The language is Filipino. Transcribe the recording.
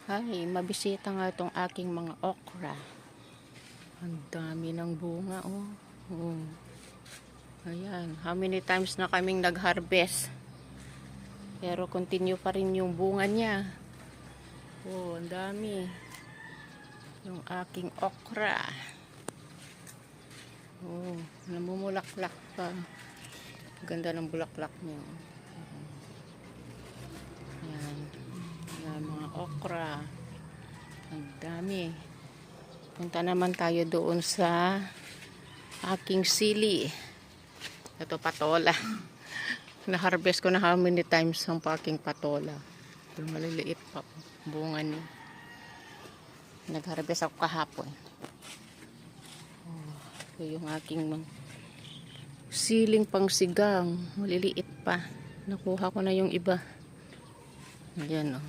Hi, mabisita nga itong aking mga okra. Ang dami ng bunga, oh. Oh. Ayan, how many times na kaming nag-harvest. Pero continue pa rin yung bunga niya. Oh, ang dami. Yung aking okra. Oh, namumulaklak pa. Ganda ng bulaklak niya. Ayan. Ayan, mga okra. Ang dami. Punta naman tayo doon sa aking sili. Ito patola. Na-harvest ko na how many times ang aking patola. Pero maliliit pa bunga niya. Nag-harvest ako kahapon. Oh, ito yung aking siling pangsigang. Maliliit pa. Nakuha ko na yung iba. Ayan, oh.